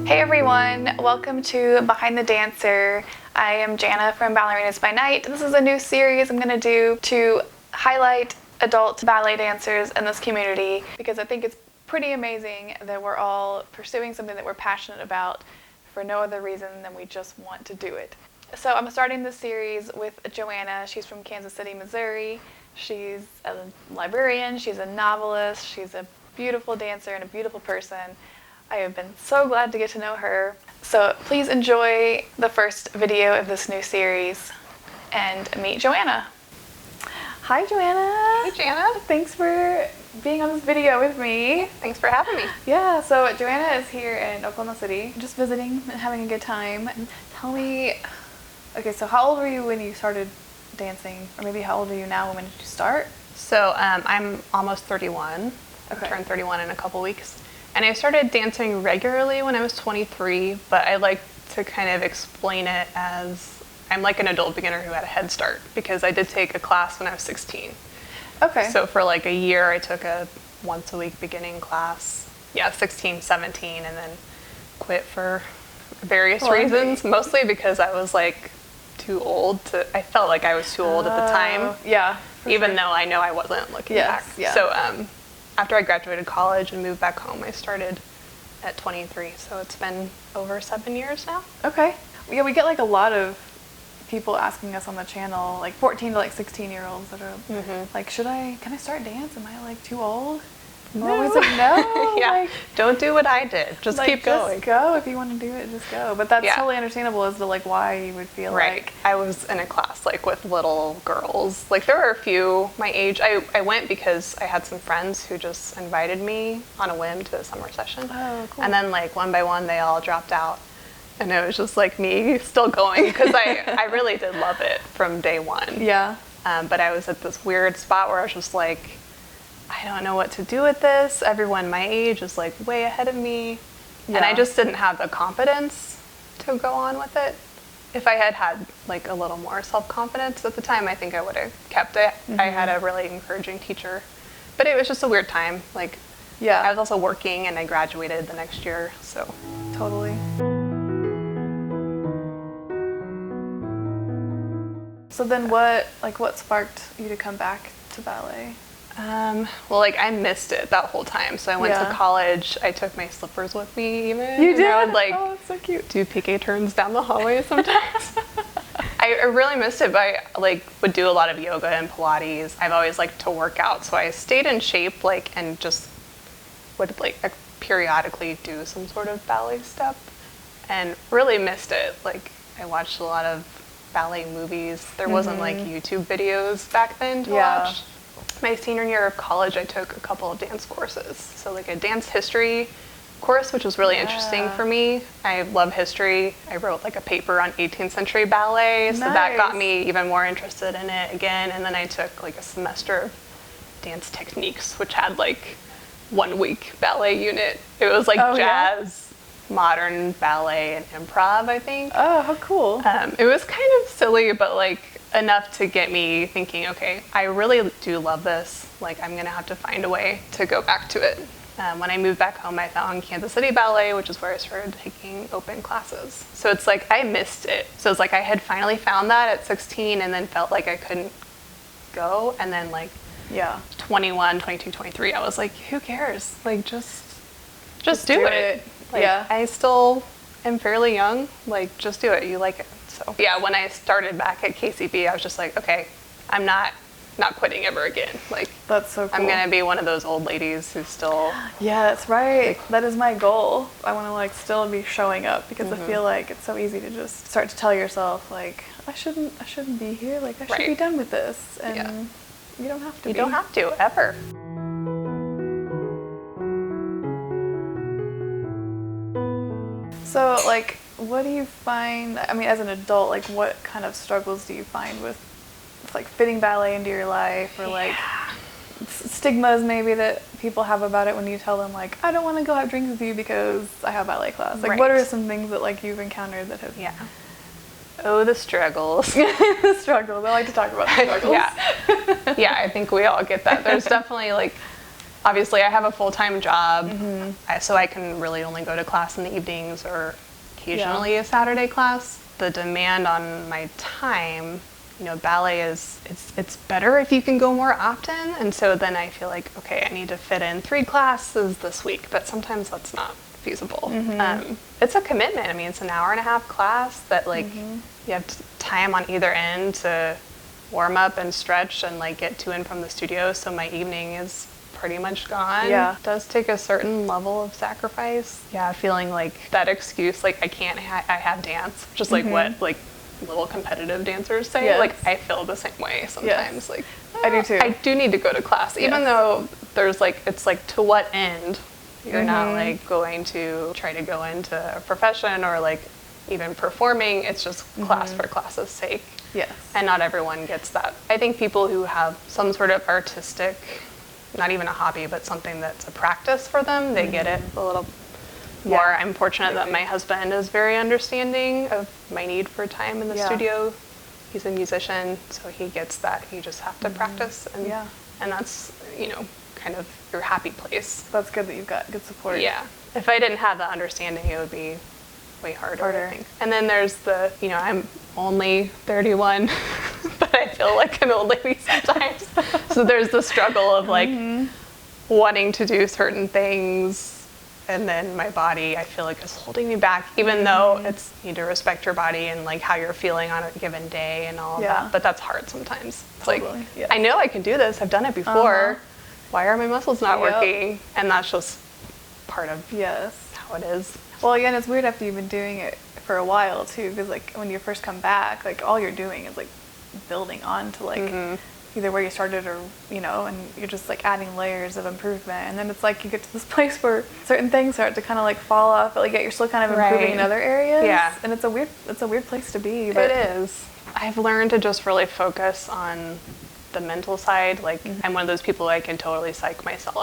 Hey everyone, welcome to Behind the Dancer. I am Jana from Ballerinas by Night. This is a new series I'm going to do to highlight adult ballet dancers in this community because I think it's pretty amazing that we're all pursuing something that we're passionate about for no other reason than we just want to do it. So I'm starting this series with Joanna. She's from Kansas City, Missouri. She's a librarian, she's a novelist, she's a beautiful dancer and a beautiful person. I have been so glad to get to know her. So please enjoy the first video of this new series and meet Joanna. Hi Joanna. Hey Jana. Thanks for being on this video with me. Thanks for having me. Yeah, so Joanna is here in Oklahoma City, just visiting and having a good time. Tell me, okay, so how old were you when you started dancing? Or maybe how old are you now? When did you start? So I'm almost 31. Okay. I turned 31 in a couple weeks. And I started dancing regularly when I was 23, but I like to kind of explain it as I'm like an adult beginner who had a head start because I did take a class when I was 16. Okay. So for like a year, I took a once a week beginning class. Yeah, 16, 17, and then quit for various reasons, mostly because I was like too old to, I felt like I was too old at the time. Yeah. Even though I know I wasn't looking back. Yeah. So after I graduated college and moved back home, I started at 23. So it's been over 7 years now. Okay. Yeah, we get like a lot of people asking us on the channel, like 14 to like 16-year-olds that are like, can I start dance? Am I like too old? No. We're always like, no. Yeah. Like, don't do what I did. Just like, keep going. Just go. If you want to do it, just go. But that's totally understandable as to like why you would feel like. I was in a class like with little girls. Like there were a few my age. I went because I had some friends who just invited me on a whim to a summer session. Oh, cool. And then like one by one they all dropped out. And it was just like me still going because I really did love it from day one. Yeah. But I was at this weird spot where I was just like, I don't know what to do with this. Everyone my age is like way ahead of me. Yeah. And I just didn't have the confidence to go on with it. If I had like a little more self-confidence at the time, I think I would have kept it. I had a really encouraging teacher. But it was just a weird time. Like, I was also working and I graduated the next year, so. Totally. So then what sparked you to come back to ballet? Well, like I missed it that whole time. So I went to college. I took my slippers with me even. You did? I would like that's so cute. do piqué turns down the hallway sometimes. I really missed it, but I like would do a lot of yoga and Pilates. I've always liked to work out, so I stayed in shape and just would like periodically do some sort of ballet step and really missed it. Like I watched a lot of ballet movies. There wasn't like YouTube videos back then to watch. My senior year of college, I took a couple of dance courses. So like a dance history course, which was really interesting for me. I love history. I wrote like a paper on 18th century ballet, so that got me even more interested in it again. And then I took like a semester of dance techniques, which had like 1 week ballet unit. It was like jazz, modern ballet, and improv, I think. Oh, how cool. It was kind of silly, but like enough to get me thinking, okay, I really do love this. Like I'm gonna have to find a way to go back to it. When I moved back home, I found Kansas City Ballet, which is where I started taking open classes. So it's like I missed it. So it's like I had finally found that at 16 and then felt like I couldn't go. And then like 21, 22, 23, I was like, who cares? Like just do it. Like, I still am fairly young. Like just do it. You like it. So yeah, when I started back at KCB, I was just like, okay, I'm not quitting ever again. Like that's so cool. I'm gonna be one of those old ladies who's still. Yeah, that's right. Like, that is my goal. I want to like still be showing up because I feel like it's so easy to just start to tell yourself like I shouldn't be here. Like I should be done with this, and you don't have to. You don't have to ever. So like, what do you find? I mean, as an adult, like what kind of struggles do you find with like fitting ballet into your life, or like stigmas maybe that people have about it when you tell them like I don't want to go have drinks with you because I have ballet class? Like what are some things that like you've encountered that have Oh, the struggles. The struggles. I like to talk about the struggles. Yeah, I think we all get that. There's definitely like obviously I have a full-time job, so I can really only go to class in the evenings or occasionally a Saturday class. The demand on my time, you know, ballet it's better if you can go more often, and so then I feel like, okay, I need to fit in 3 classes this week, but sometimes that's not feasible. It's a commitment. I mean, it's an hour-and-a-half class that like you have time on either end to warm up and stretch and like get to and from the studio, so my evening is pretty much gone. It does take a certain level of sacrifice. Feeling like that excuse, like I can't I have dance, just like what like little competitive dancers say. Like I feel the same way sometimes. Like I do too. I do need to go to class, even though there's like, it's like, to what end? You're not like going to try to go into a profession or like even performing. It's just class for class's sake. And not everyone gets that. I think people who have some sort of artistic, not even a hobby, but something that's a practice for them, they get it a little more. I'm fortunate that my husband is very understanding of my need for time in the studio. He's a musician, so he gets that. You just have to practice, and and that's, you know, kind of your happy place. That's good that you've got good support. If I didn't have that understanding, it would be way harder. I think. And then there's the, you know, I'm only 31, but I feel like an old lady sometimes. So there's the struggle of like wanting to do certain things, and then my body, I feel like, is holding me back, even though it's, you need to respect your body and like how you're feeling on a given day and all of that. But that's hard sometimes. It's like, I know I can do this. I've done it before. Why are my muscles not working? And that's just part of how it is. Well, again, it's weird after you've been doing it for a while too, because like when you first come back, like all you're doing is like building on to like either where you started or, you know, and you're just like adding layers of improvement. And then it's like you get to this place where certain things start to kind of like fall off, but like yet you're still kind of improving in other areas. And it's a weird place to be. But it is. I've learned to just really focus on the mental side. Like I'm one of those people, I can totally psych myself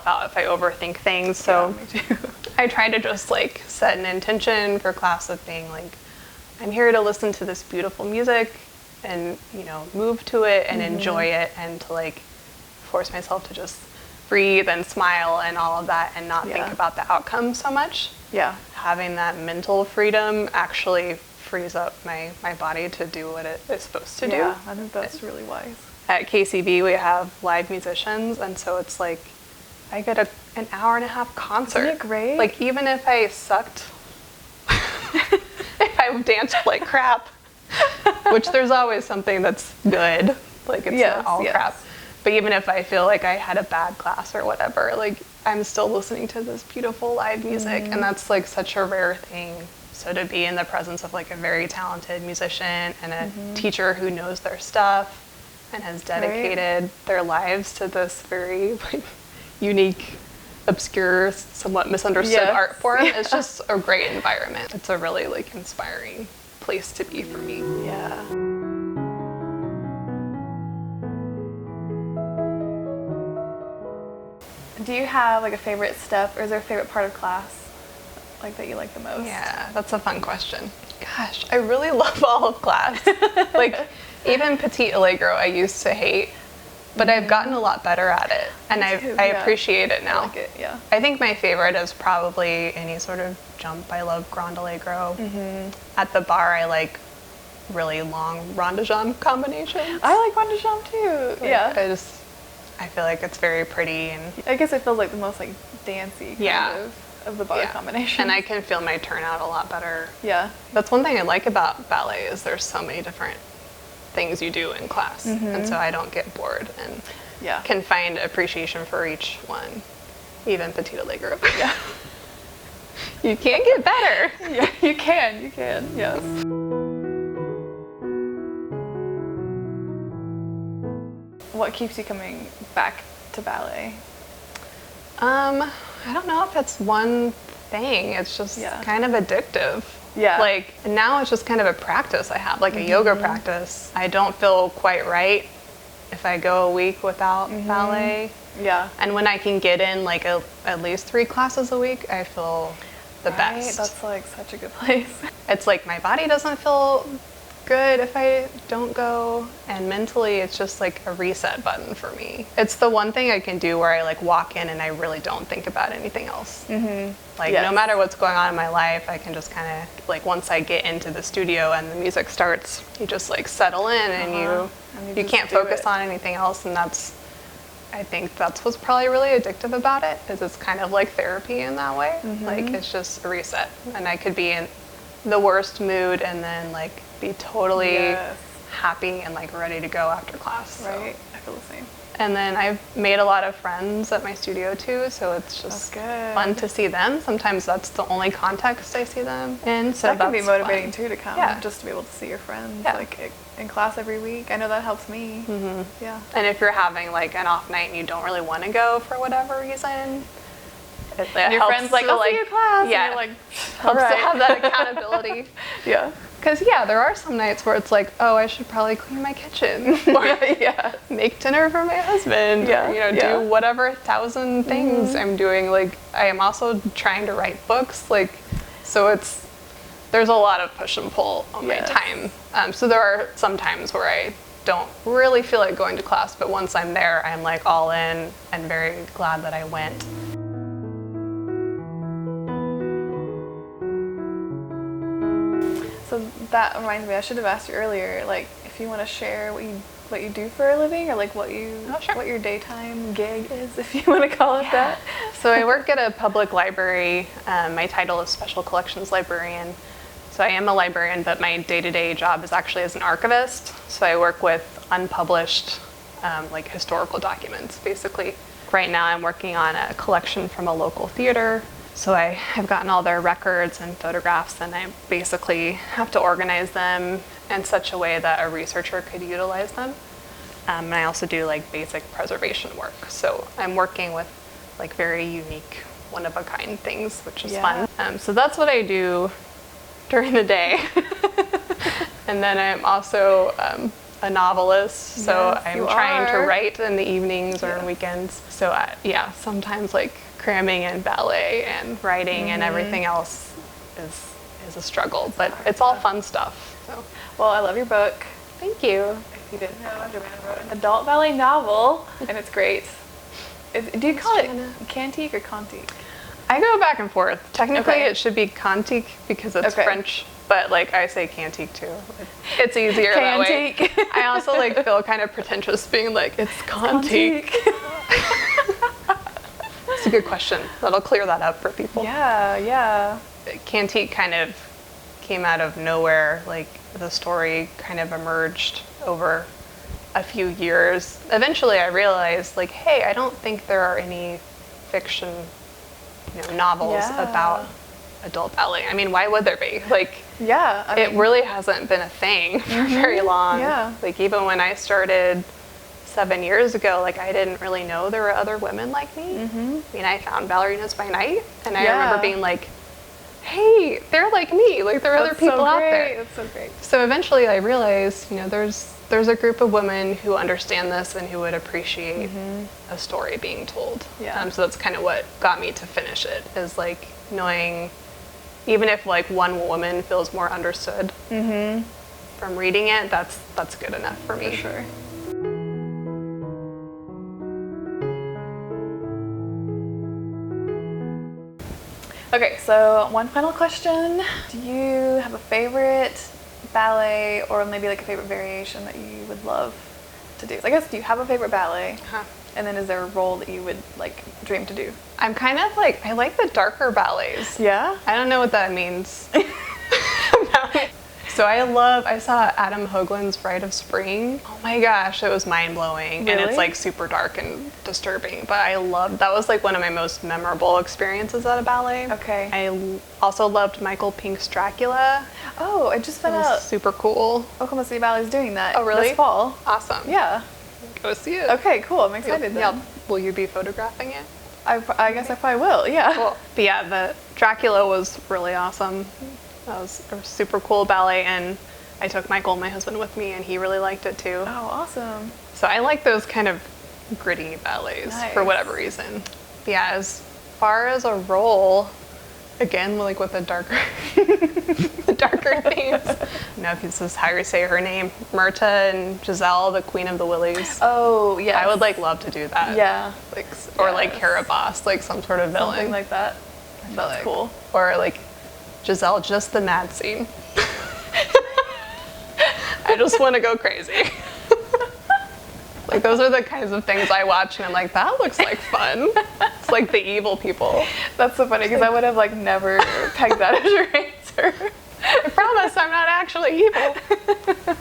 out if I overthink things. So me too. I try to just like set an intention for class of being like, I'm here to listen to this beautiful music and, you know, move to it and enjoy it, and to like force myself to just breathe and smile and all of that, and not think about the outcome so much. Having that mental freedom actually frees up my body to do what it is supposed to do. I think that's really wise. At KCB we have live musicians, and so it's like I get an hour-and-a-half concert. Isn't it great? Like even if I sucked, if I danced like crap, which there's always something that's good, like it's not all crap. But even if I feel like I had a bad class or whatever, like I'm still listening to this beautiful live music, and that's like such a rare thing. So to be in the presence of like a very talented musician and a teacher who knows their stuff and has dedicated their lives to this very like unique, obscure, somewhat misunderstood art form, it's just a great environment. It's a really like inspiring place to be for me. Do you have like a favorite step, or is there a favorite part of class like that you like the most? Yeah, that's a fun question. Gosh, I really love all of class. Like even Petit Allegro I used to hate, but I've gotten a lot better at it, and I appreciate it now. I like it, I think my favorite is probably any sort of jump. I love Grand Allegro. At the bar, I like really long rond de jambe combinations. I like rond de jambe too. Like, I feel like it's very pretty, and I guess it feels like the most like dancey kind of the bar combination. And I can feel my turnout a lot better. That's one thing I like about ballet is there's so many different things you do in class, and so I don't get bored, and can find appreciation for each one, even Petit Allegro. You can't get better. You can, yes. What keeps you coming back to ballet? I don't know if it's one thing. It's just kind of addictive. Like now it's just kind of a practice I have, like a yoga practice. I don't feel quite right if I go a week without ballet. And when I can get in like at least 3 classes a week, I feel the best. That's like such a good place. It's like my body doesn't feel good if I don't go, and mentally it's just like a reset button for me. It's the one thing I can do where I like walk in and I really don't think about anything else. Like Yes. no matter what's going on in my life, I can just kind of like, once I get into the studio and the music starts, you just like settle in and And you just can't do focus it. on anything else. And I think that's what's probably really addictive about it, is it's kind of like therapy in that way. Like it's just a reset, and I could be in the worst mood and then like be totally Yes. happy and like ready to go after class. So. Right. I feel the same. And then I've made a lot of friends at my studio too, so it's just good. fun to see them. Sometimes that's the only context I see them in, so That can be that's motivating fun. too, to come, Yeah. just to be able to see your friends Yeah. like in class every week. I know that helps me. Yeah. And if you're having like an off night and you don't really want to go for whatever reason, it And your helps friend's like, to, I'll see you in class. Yeah, And you're like, helps all to right. have that accountability. Yeah. Because yeah, there are some nights where it's like, oh, I should probably clean my kitchen, or Yeah. make dinner for my husband, Yeah, or, you know, yeah. do whatever 1,000 things I'm doing. Like I am also trying to write books, like, so there's a lot of push and pull on Yes. my time. So there are some times where I don't really feel like going to class, but once I'm there, I'm like all in and very glad that I went. So that reminds me, I should have asked you earlier, like if you want to share what you do for a living, or like what sure. what your daytime gig is, if you want to call it that. So I work at a public library. My title is Special Collections Librarian. So I am a librarian, but my day-to-day job is actually as an archivist. So I work with unpublished like historical documents, basically. Right now I'm working on a collection from a local theater. So I have gotten all their records and photographs, and I basically have to organize them in such a way that a researcher could utilize them. And I also do like basic preservation work. So I'm working with like very unique, one-of-a-kind things, which is Yeah. fun. So that's what I do during the day. And then I'm also a novelist, so Yes, I'm you trying to are. write in the evenings or on Yeah. weekends. So yeah, sometimes like cramming in ballet and writing and everything else is a struggle, but it's all fun stuff. So Well, I love your book. thank you. If you didn't know, Joanna wrote an adult ballet novel, and it's great. Do you call it Jana. cantique or cantique? I go back and forth. Technically, Okay. it should be cantique because it's Okay. French, but like I say cantique too. It's easier that way. Cantique. I also like feel kind of pretentious being like, it's cantique. It's a good question. That'll clear that up for people. Yeah, yeah. Cantique kind of came out of nowhere. Like the story kind of emerged over a few years. Eventually I realized like, hey, I don't think there are any fiction, novels Yeah. about adult ballet. I mean, why would there be? Like, Yeah. I it mean, really hasn't been a thing for very long. Yeah. Like even when I started 7 years ago, like I didn't really know there were other women like me. I mean, I found Ballerinas by Night, and I Yeah. remember being like, hey, they're like me. Like there are other that's people so out great. there. That's so great. So eventually I realized, there's a group of women who understand this and who would appreciate a story being told. Yeah. So that's kind of what got me to finish it, is like knowing, even if like one woman feels more understood from reading it, that's good enough for me. For sure. Okay, so one final question. Do you have a favorite ballet, or maybe like a favorite variation that you would love to do? So I guess, do you have a favorite ballet? Uh-huh. And then is there a role that you would like dream to do? I'm kind of like, I like the darker ballets. Yeah? I don't know what that means. So I saw Adam Hoagland's Rite of Spring. Oh my gosh, it was mind-blowing. And Really? it's like super dark and disturbing, but that was like one of my most memorable experiences at a ballet. Okay. I also loved Michael Pink's Dracula. Oh, I just It found was out super cool. Oklahoma City Ballet is doing that Oh, really? this fall. Awesome. Yeah. Go see it. Okay, cool. I'm excited then. Yeah. Will you be photographing it? I guess I probably will, yeah. Cool. But yeah, the Dracula was really awesome. That was a super cool ballet, and I took Michael, my husband, with me, and he really liked it too. Oh, awesome. So I like those kind of gritty ballets for Nice. whatever reason. But yeah, as far as a role, Again, like with the darker, the darker themes. No, this is how you say her name. Myrta and Giselle, the Queen of the Willies. Oh, yeah. I would like love to do that. Yeah. Like, or like Caraboss, like some sort of villain. Something like that. That's cool. Or like Giselle, just the mad scene. I just want to go crazy. Like those are the kinds of things I watch and I'm like, that looks like fun. It's like the evil people. That's so funny because I would have like never pegged that as your answer. I promise I'm not actually evil.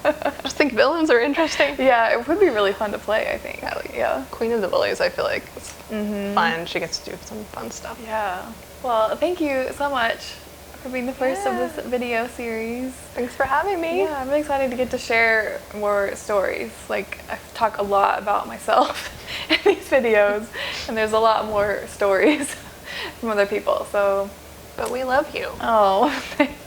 I just think villains are interesting. Yeah, it would be really fun to play, I think. Yeah. Queen of the Willies, I feel like it's fun. She gets to do some fun stuff. Yeah. Well, thank you so much for being the first of this video series. Thanks for having me. Yeah, I'm really excited to get to share more stories. Like, I talk a lot about myself in these videos, and there's a lot more stories from other people, so. But we love you. Oh, thanks.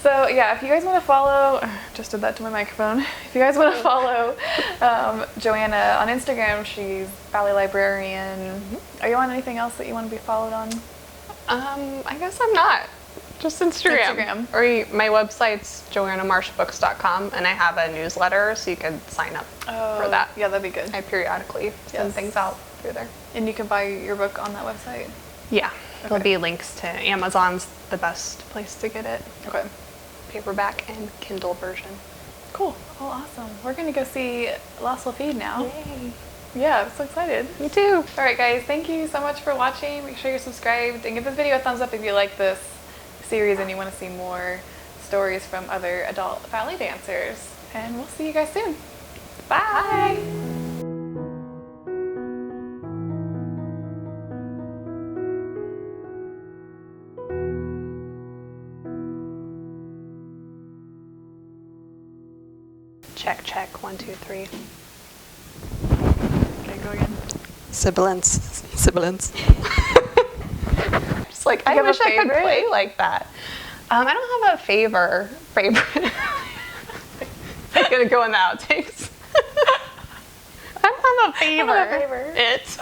So yeah, if you guys want to follow, just did that to my microphone. If you guys want to follow Joanna on Instagram, she's Ballet Librarian. Are you on anything else that you want to be followed on? I guess I'm not. Just Instagram. Or my website's joannamarshabooks.com, and I have a newsletter, so you can sign up for that. Yeah, that'd be good. I periodically send things out through there. And you can buy your book on that website? Yeah. There'll be links to Amazon's the best place to get it. Okay. Paperback and Kindle version. Cool. Oh, awesome. We're going to go see Las Lafide now. Yay. Yeah, I'm so excited. Me too. All right, guys. Thank you so much for watching. Make sure you're subscribed and give this video a thumbs up if you like this series and you want to see more stories from other adult ballet dancers. And we'll see you guys soon. Bye. Check, check. 1, 2, 3. Okay, go again. Sibilance. Just like, I have wish a I could favorite? play like that. I don't have a favorite. I'm gonna go in the outtakes. I don't have a I don't have a favorite. It.